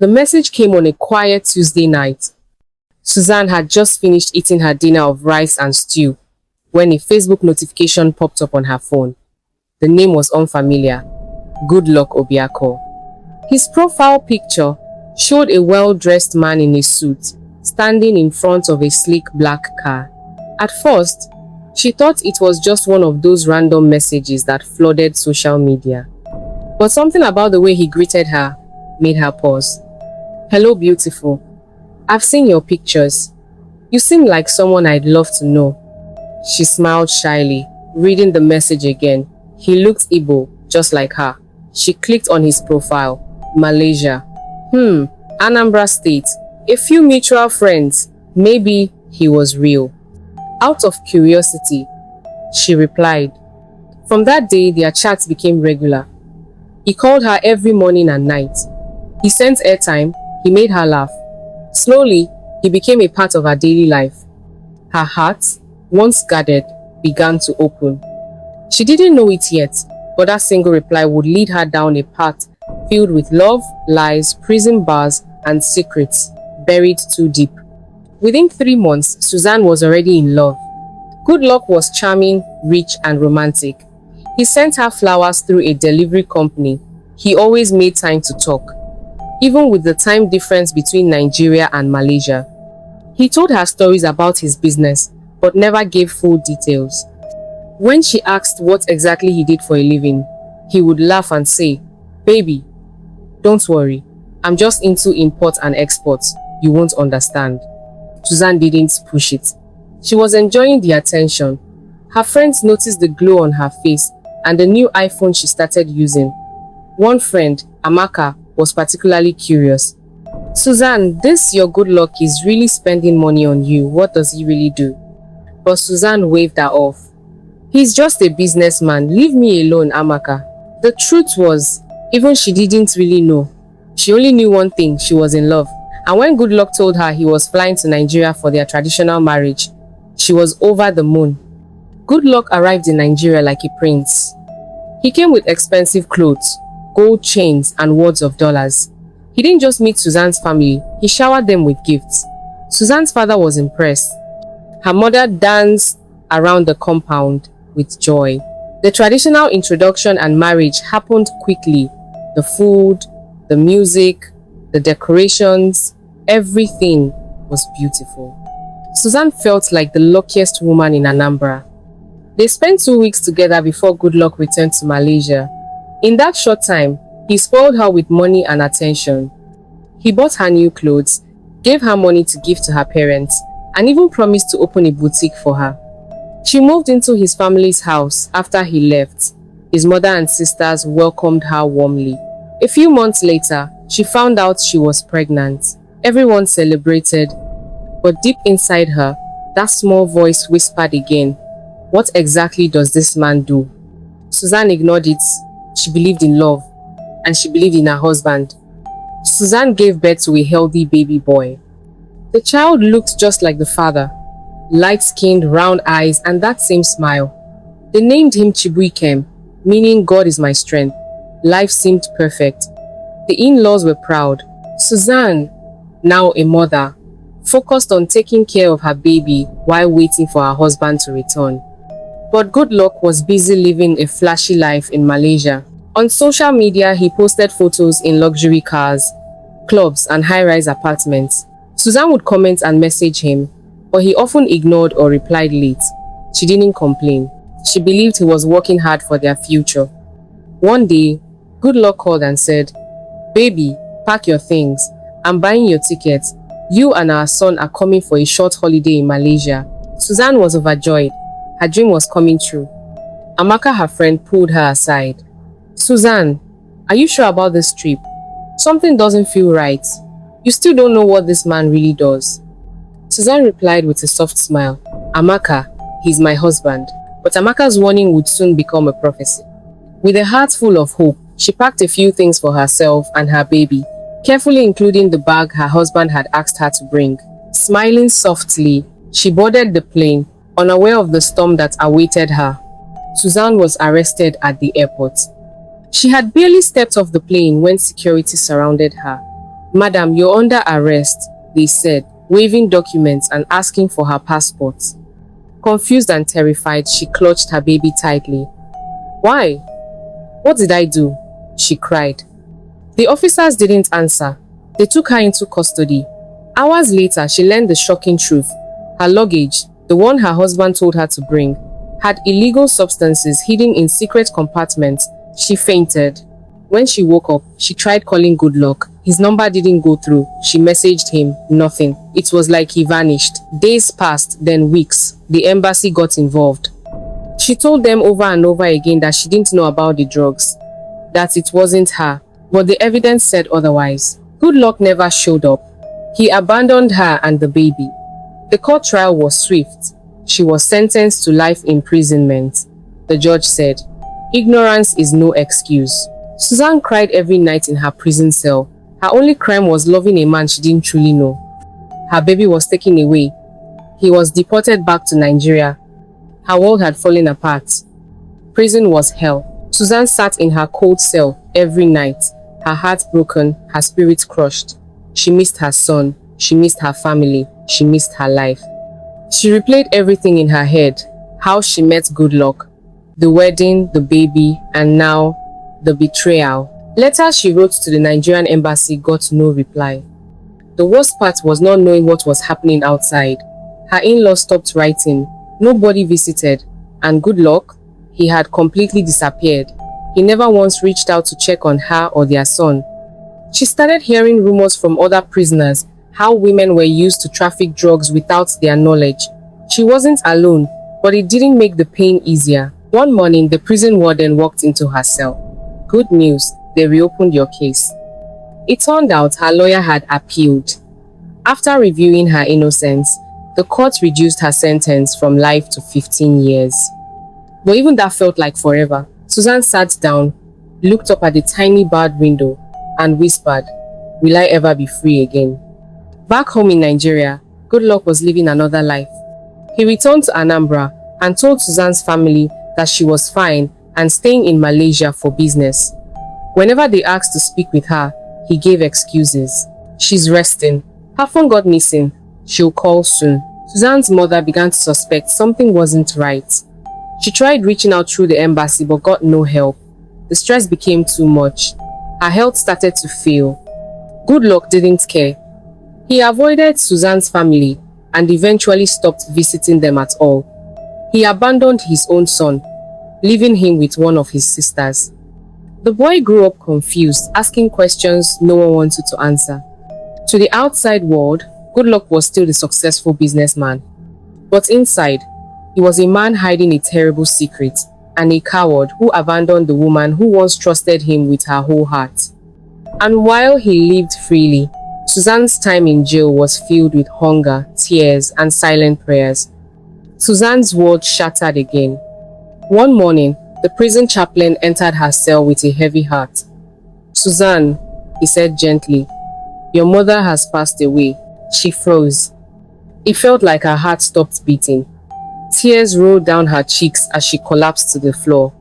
The message came on a quiet Tuesday night. Suzanne had just finished eating her dinner of rice and stew when a Facebook notification popped up on her phone. The name was unfamiliar. Good Luck Obiako. His profile picture showed a well-dressed man in a suit, standing in front of a sleek black car. At first, she thought it was just one of those random messages that flooded social media. But something about the way he greeted her made her pause. "Hello, beautiful. I've seen your pictures. You seem like someone I'd love to know." She smiled shyly, reading the message again. He looked Igbo, just like her. She clicked on his profile. Malaysia. Anambra State. A few mutual friends. Maybe he was real. Out of curiosity, she replied. From that day, their chats became regular. He called her every morning and night. He sent airtime. He made her laugh. Slowly, he became a part of her daily life. Her heart, once guarded, began to open. She didn't know it yet, but that single reply would lead her down a path filled with love, lies, prison bars, and secrets buried too deep. Within 3 months, Suzanne was already in love. Good Luck was charming, rich, and romantic. He sent her flowers through a delivery company. He always made time to talk, even with the time difference between Nigeria and Malaysia. He told her stories about his business, but never gave full details. When she asked what exactly he did for a living, he would laugh and say, "Baby, don't worry. I'm just into import and exports. You won't understand." Suzanne didn't push it. She was enjoying the attention. Her friends noticed the glow on her face and the new iPhone she started using. One friend, Amaka, was particularly curious. "Suzanne, this your Good Luck is really spending money on you. What does he really do?" But Suzanne waved her off. "He's just a businessman. Leave me alone, Amaka." The truth was, even she didn't really know. She only knew one thing: she was in love. And when Good Luck told her he was flying to Nigeria for their traditional marriage, she was over the moon. Good Luck arrived in Nigeria like a prince. He came with expensive clothes, gold chains, and wads of dollars. He didn't just meet Suzanne's family, he showered them with gifts. Suzanne's father was impressed. Her mother danced around the compound with joy. The traditional introduction and marriage happened quickly. The food, the music, the decorations, everything was beautiful. Suzanne felt like the luckiest woman in Anambra. They spent 2 weeks together before Good Luck returned to Malaysia. In that short time, he spoiled her with money and attention. He bought her new clothes, gave her money to give to her parents, and even promised to open a boutique for her. She moved into his family's house after he left. His mother and sisters welcomed her warmly. A few months later, she found out she was pregnant. Everyone celebrated, but deep inside her, that small voice whispered again, "What exactly does this man do?" Suzanne ignored it. She believed in love, and she believed in her husband. Suzanne gave birth to a healthy baby boy. The child looked just like the father, light-skinned, round eyes, and that same smile. They named him Chibuikem, meaning God is my strength. Life seemed perfect. The in-laws were proud. Suzanne, now a mother, focused on taking care of her baby while waiting for her husband to return. But Good Luck was busy living a flashy life in Malaysia. On social media, he posted photos in luxury cars, clubs, and high-rise apartments. Suzanne would comment and message him, but he often ignored or replied late. She didn't complain. She believed he was working hard for their future. One day, Good Luck called and said, "Baby, pack your things. I'm buying your tickets. You and our son are coming for a short holiday in Malaysia." Suzanne was overjoyed. Her dream was coming true. Amaka, her friend, pulled her aside. "Suzanne, are you sure about this trip? Something doesn't feel right. You still don't know what this man really does." Suzanne replied with a soft smile, "Amaka, he's my husband." But Amaka's warning would soon become a prophecy. With a heart full of hope, she packed a few things for herself and her baby, carefully including the bag her husband had asked her to bring. Smiling softly, she boarded the plane, unaware of the storm that awaited her. Suzanne was arrested at the airport. She had barely stepped off the plane when security surrounded her. "Madam, you're under arrest," they said, waving documents and asking for her passport. Confused and terrified, she clutched her baby tightly. "Why? What did I do?" she cried. The officers didn't answer. They took her into custody. Hours later, she learned the shocking truth. Her luggage, the one her husband told her to bring, had illegal substances hidden in secret compartments. She fainted. When she woke up, she tried calling Goodluck. His number didn't go through. She messaged him. Nothing. It was like he vanished. Days passed, then weeks. The embassy got involved. She told them over and over again that she didn't know about the drugs, that it wasn't her, but the evidence said otherwise. Goodluck never showed up. He abandoned her and the baby. The court trial was swift. She was sentenced to life imprisonment. The judge said, "Ignorance is no excuse." Suzanne cried every night in her prison cell. Her only crime was loving a man she didn't truly know. Her baby was taken away. He was deported back to Nigeria. Her world had fallen apart. Prison was hell. Suzanne sat in her cold cell every night, her heart broken, her spirit crushed. She missed her son. She missed her family. She missed her life. She replayed everything in her head. How she met Goodluck, the wedding, the baby, and now the betrayal. Letters she wrote to the Nigerian embassy got no reply. The worst part was not knowing what was happening outside. Her in-laws stopped writing. Nobody visited. And Goodluck, he had completely disappeared. He never once reached out to check on her or their son. She started hearing rumors from other prisoners, how women were used to traffic drugs without their knowledge. She wasn't alone, but it didn't make the pain easier. One morning, the prison warden walked into her cell. "Good news, they reopened your case." It turned out her lawyer had appealed. After reviewing her innocence, the court reduced her sentence from life to 15 years. But even that felt like forever. Suzanne sat down, looked up at the tiny barred window, and whispered, "Will I ever be free again?" Back home in Nigeria, Goodluck was living another life. He returned to Anambra and told Suzanne's family that she was fine and staying in Malaysia for business. Whenever they asked to speak with her, he gave excuses. "She's resting. Her phone got missing. She'll call soon." Suzanne's mother began to suspect something wasn't right. She tried reaching out through the embassy but got no help. The stress became too much. Her health started to fail. Goodluck didn't care. He avoided Suzanne's family and eventually stopped visiting them at all. He abandoned his own son, leaving him with one of his sisters. The boy grew up confused, asking questions no one wanted to answer. To the outside world, Goodluck was still the successful businessman. But inside, he was a man hiding a terrible secret, and a coward who abandoned the woman who once trusted him with her whole heart. And while he lived freely, Suzanne's time in jail was filled with hunger, tears, and silent prayers. Suzanne's world shattered again. One morning, the prison chaplain entered her cell with a heavy heart. "Suzanne," he said gently, "your mother has passed away." She froze. It felt like her heart stopped beating. Tears rolled down her cheeks as she collapsed to the floor.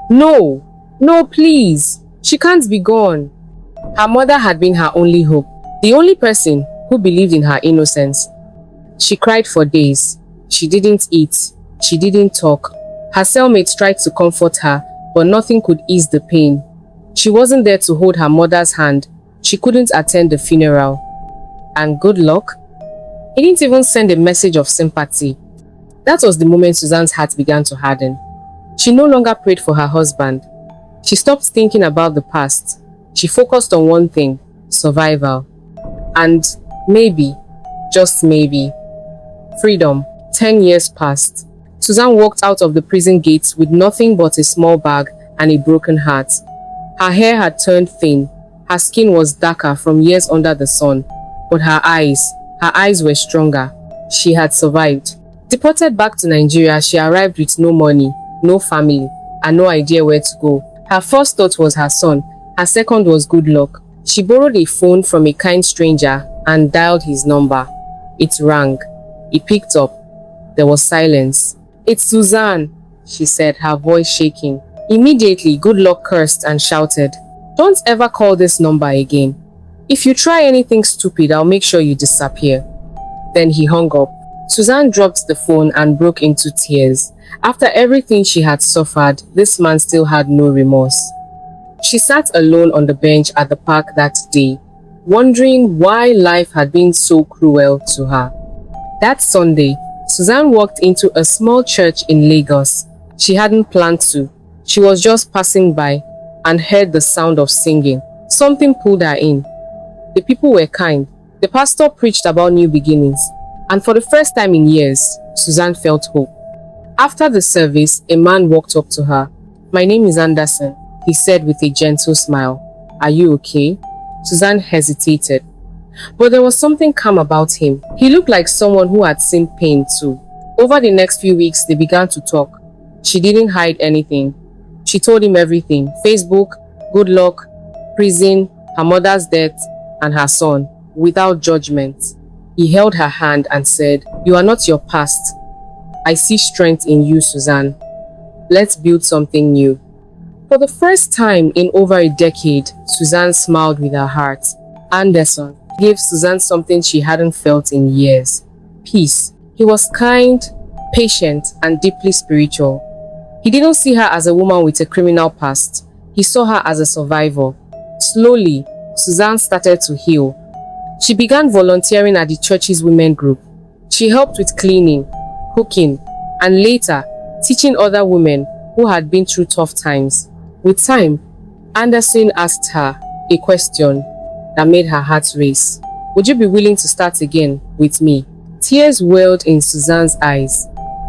"No, no, please. She can't be gone." Her mother had been her only hope, the only person who believed in her innocence. She cried for days. She didn't eat. She didn't talk. Her cellmates tried to comfort her, but nothing could ease the pain. She wasn't there to hold her mother's hand. She couldn't attend the funeral. And Goodluck? He didn't even send a message of sympathy. That was the moment Suzanne's heart began to harden. She no longer prayed for her husband. She stopped thinking about the past. She focused on one thing: survival. And maybe, just maybe, freedom. 10 years passed. Suzanne walked out of the prison gates with nothing but a small bag and a broken heart. Her hair had turned thin. Her skin was darker from years under the sun. But her eyes were stronger. She had survived. Deported back to Nigeria, she arrived with no money, no family, and no idea where to go. Her first thought was her son. Her second was Goodluck. She borrowed a phone from a kind stranger and dialed his number. It rang. He picked up. There was silence. "It's Suzanne," she said, her voice shaking. Immediately, Goodluck cursed and shouted, "Don't ever call this number again." If you try anything stupid, I'll make sure you disappear." Then he hung up. Suzanne dropped the phone and broke into tears. After everything she had suffered, this man still had no remorse. She sat alone on the bench at the park that day, wondering why life had been so cruel to her. That Sunday, Suzanne walked into a small church in Lagos. She hadn't planned to. She was just passing by and heard the sound of singing. Something pulled her in. The people were kind. The pastor preached about new beginnings. And for the first time in years, Suzanne felt hope. After the service, a man walked up to her. "My name is Anderson," he said with a gentle smile. "Are you okay?" Suzanne hesitated. But there was something calm about him. He looked like someone who had seen pain too. Over the next few weeks, they began to talk. She didn't hide anything. She told him everything: Facebook, good luck, prison, her mother's death, and her son, without judgment. He held her hand and said, "You are not your past. I see strength in you, Suzanne. Let's build something new." For the first time in over a decade, Suzanne smiled with her heart. Anderson gave Suzanne something she hadn't felt in years: peace. He was kind, patient, and deeply spiritual. He didn't see her as a woman with a criminal past. He saw her as a survivor. Slowly, Suzanne started to heal. She began volunteering at the church's women group. She helped with cleaning, cooking, and later, teaching other women who had been through tough times. With time, Anderson asked her a question that made her heart race. "Would you be willing to start again with me?" Tears welled in Suzanne's eyes.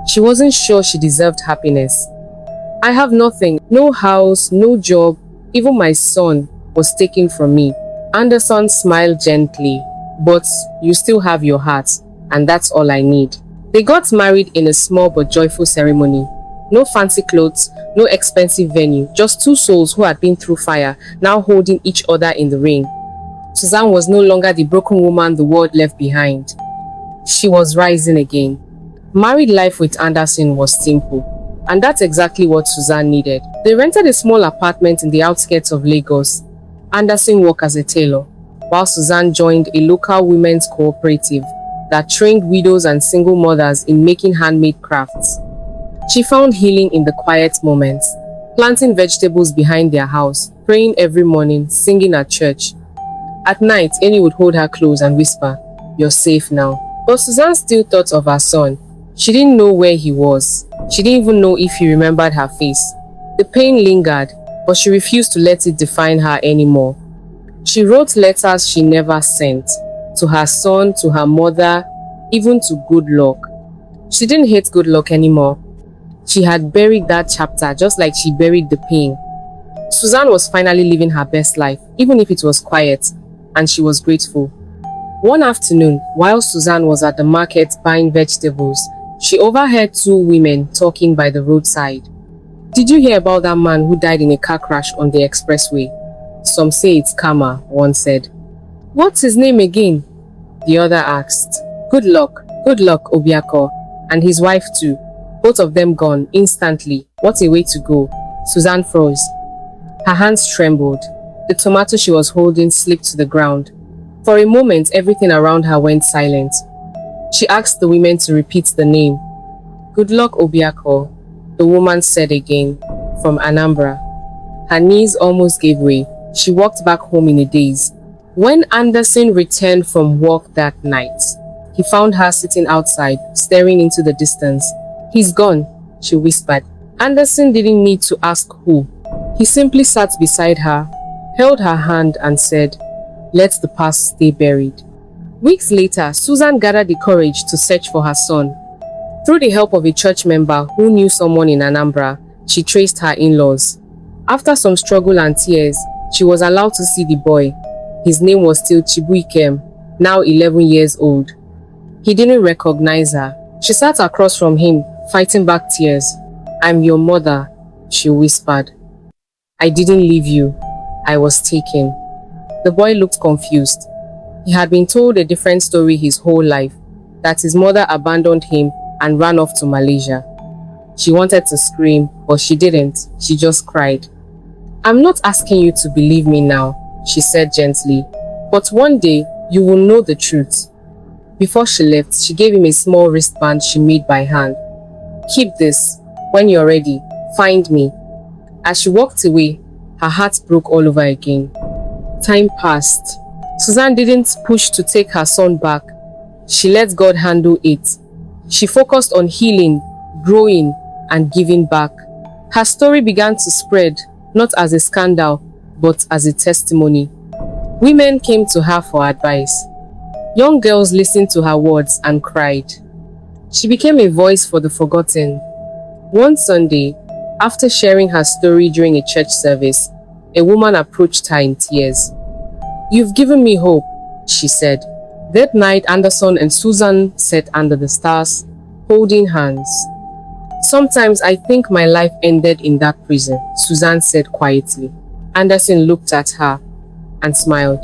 She wasn't sure she deserved happiness. "I have nothing, no house, no job, even my son was taken from me." Anderson smiled gently. "But you still have your heart, and that's all I need." They got married in a small but joyful ceremony. No fancy clothes, no expensive venue, just two souls who had been through fire, now holding each other in the rain. Suzanne was no longer the broken woman the world left behind. She was rising again. Married life with Anderson was simple, and that's exactly what Suzanne needed. They rented a small apartment in the outskirts of Lagos. Anderson worked as a tailor, while Suzanne joined a local women's cooperative that trained widows and single mothers in making handmade crafts. She found healing in the quiet moments, planting vegetables behind their house, praying every morning, singing at church. At night, Annie would hold her close and whisper, "You're safe now." But Suzanne still thought of her son. She didn't know where he was. She didn't even know if he remembered her face. The pain lingered, but she refused to let it define her anymore. She wrote letters she never sent, to her son, to her mother, even to Good Luck. She didn't hate Good Luck anymore. She had buried that chapter just like she buried the pain. Suzanne was finally living her best life, even if it was quiet, and she was grateful. One afternoon, while Suzanne was at the market buying vegetables, she overheard two women talking by the roadside. "Did you hear about that man who died in a car crash on the expressway? Some say it's karma," one said. "What's his name again?" the other asked. Good Luck Obiako, and his wife too. Both of them gone instantly. What a way to go. Suzanne froze. Her hands trembled. The tomato she was holding slipped to the ground. For a moment, everything around her went silent. She asked the women to repeat the name. "Good Luck Obiako," the woman said again, "from Anambra." Her knees almost gave way. She walked back home in a daze. When Anderson returned from work that night, he found her sitting outside, staring into the distance. "He's gone," she whispered. Anderson didn't need to ask who. He simply sat beside her, held her hand and said, "Let the past stay buried." Weeks later, Suzanne gathered the courage to search for her son. Through the help of a church member who knew someone in Anambra, she traced her in-laws. After some struggle and tears, she was allowed to see the boy. His name was still Chibuikem, now 11 years old. He didn't recognize her. She sat across from him, fighting back tears. "I'm your mother," she whispered. "I didn't leave you. I was taken." The boy looked confused. He had been told a different story his whole life, that his mother abandoned him and ran off to Malaysia. She wanted to scream, but she didn't. She just cried. "I'm not asking you to believe me now," she said gently, But one day, you will know the truth. Before she left, she gave him a small wristband she made by hand. Keep this. When you're ready, find me. As she walked away, her heart broke all over again. Time passed. Suzanne didn't push to take her son back. She let God handle it. She focused on healing, growing, and giving back. Her story began to spread, not as a scandal, but as a testimony. Women came to her for advice. Young girls listened to her words and cried. She became a voice for the forgotten. One Sunday, after sharing her story during a church service, a woman approached her in tears. "You've given me hope," she said. That night, Anderson and Susan sat under the stars, holding hands. "Sometimes I think my life ended in that prison," Susan said quietly. Anderson looked at her and smiled.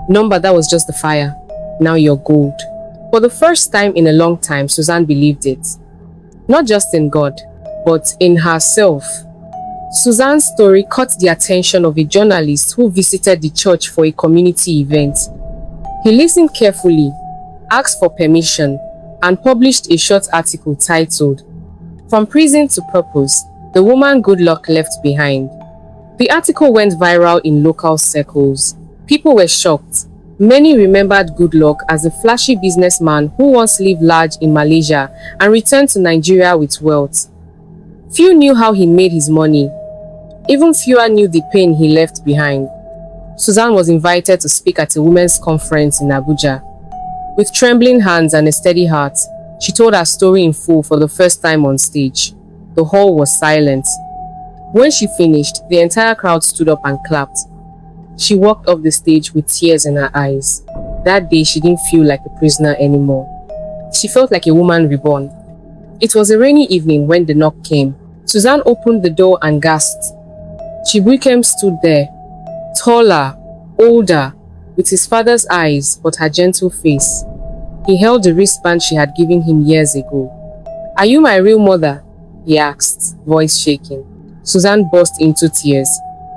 "Number, that was just the fire. Now you're gold." For the first time in a long time, Susan believed it. Not just in God, but in herself. Suzanne's story caught the attention of a journalist who visited the church for a community event. He listened carefully, asked for permission, and published a short article titled, "From Prison to Purpose, the Woman Good Luck Left Behind." The article went viral in local circles. People were shocked. Many remembered Good Luck as a flashy businessman who once lived large in Malaysia and returned to Nigeria with wealth. Few knew how he made his money. Even fewer knew the pain he left behind. Suzanne was invited to speak at a women's conference in Abuja. With trembling hands and a steady heart, she told her story in full for the first time on stage. The hall was silent. When she finished, the entire crowd stood up and clapped. She walked off the stage with tears in her eyes. That day, she didn't feel like a prisoner anymore. She felt like a woman reborn. It was a rainy evening when the knock came. Suzanne opened the door and gasped. Chibuikem stood there, taller, older, with his father's eyes but her gentle face. He held the wristband she had given him years ago. "Are you my real mother?" he asked, voice shaking. Suzanne burst into tears.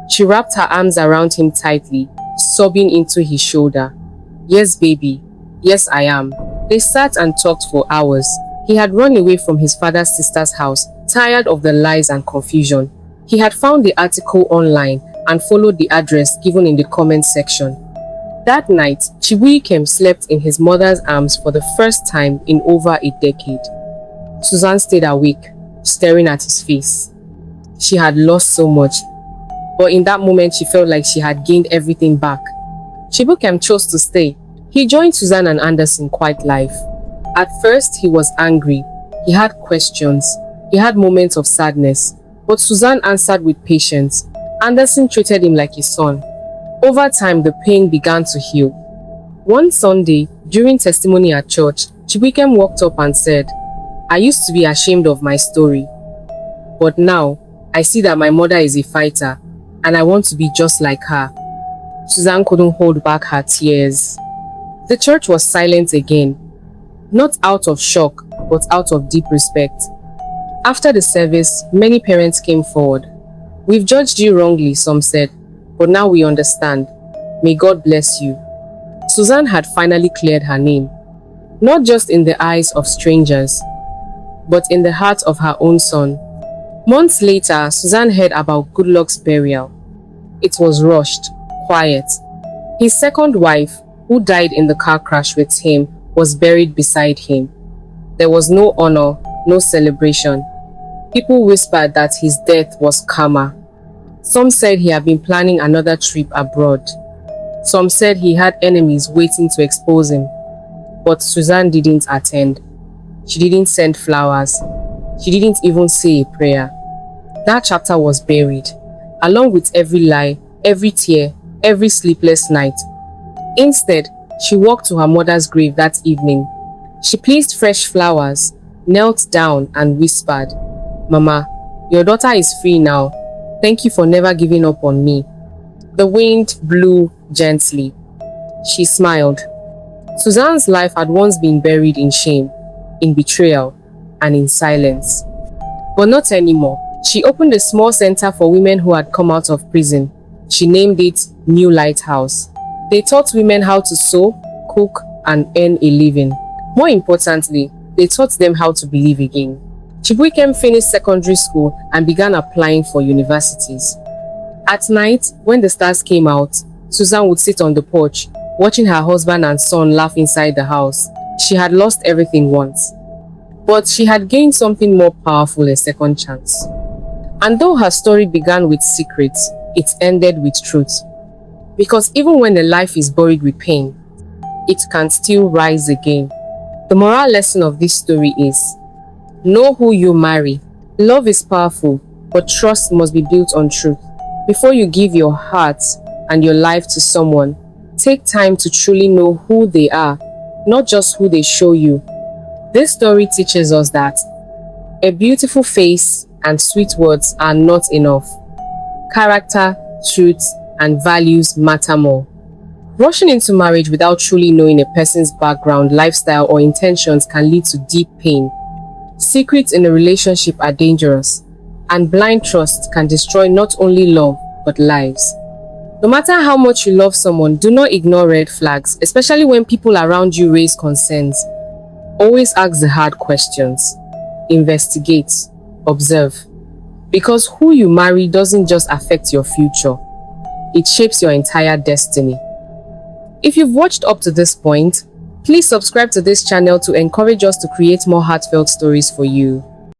She wrapped her arms around him tightly, sobbing into his shoulder. "Yes, baby. Yes, I am." They sat and talked for hours. He had run away from his father's sister's house, tired of the lies and confusion. He had found the article online and followed the address given in the comment section. That night, Chibuikem slept in his mother's arms for the first time in over a decade. Suzanne stayed awake, staring at his face. She had lost so much, but in that moment she felt like she had gained everything back. Chibuikem chose to stay. He joined Suzanne and Anderson quiet life. At first, he was angry. He had questions. He had moments of sadness. But Suzanne answered with patience. Anderson treated him like his son. Over time, the pain began to heal. One Sunday, during testimony at church, Chibuikem walked up and said, "I used to be ashamed of my story. But now, I see that my mother is a fighter, and I want to be just like her." Suzanne couldn't hold back her tears. The church was silent again. Not out of shock, but out of deep respect. After the service, many parents came forward. "We've judged you wrongly," some said, "but now we understand. May God bless you." Suzanne had finally cleared her name, not just in the eyes of strangers, but in the heart of her own son. Months later, Suzanne heard about Goodluck's burial. It was rushed, quiet. His second wife, who died in the car crash with him, was buried beside him. There was no honor, no celebration. People whispered that his death was karma. Some said he had been planning another trip abroad. Some said he had enemies waiting to expose him. But Suzanne didn't attend. She didn't send flowers. She didn't even say a prayer. That chapter was buried, along with every lie, every tear, every sleepless night. Instead, she walked to her mother's grave that evening. She placed fresh flowers, knelt down and whispered, "Mama, your daughter is free now. Thank you for never giving up on me." The wind blew gently. She smiled. Suzanne's life had once been buried in shame, in betrayal, and in silence. But not anymore. She opened a small center for women who had come out of prison. She named it New Lighthouse. They taught women how to sew, cook, and earn a living. More importantly, they taught them how to believe again. Chibuikem finished secondary school and began applying for universities. At night, when the stars came out, Susan would sit on the porch, watching her husband and son laugh inside the house. She had lost everything once, but she had gained something more powerful, a second chance. And though her story began with secrets, it ended with truth. Because even when a life is buried with pain, it can still rise again. The moral lesson of this story is: know who you marry. Love is powerful, but trust must be built on truth. Before you give your heart and your life to someone, take time to truly know who they are, not just who they show you. This story teaches us that a beautiful face and sweet words are not enough. Character, truth, and values matter more. Rushing into marriage without truly knowing a person's background, lifestyle, or intentions can lead to deep pain. Secrets in a relationship are dangerous, and blind trust can destroy not only love, but lives. No matter how much you love someone, do not ignore red flags, especially when people around you raise concerns. Always ask the hard questions. Investigate. Observe. Because who you marry doesn't just affect your future, it shapes your entire destiny. If you've watched up to this point, please subscribe to this channel to encourage us to create more heartfelt stories for you.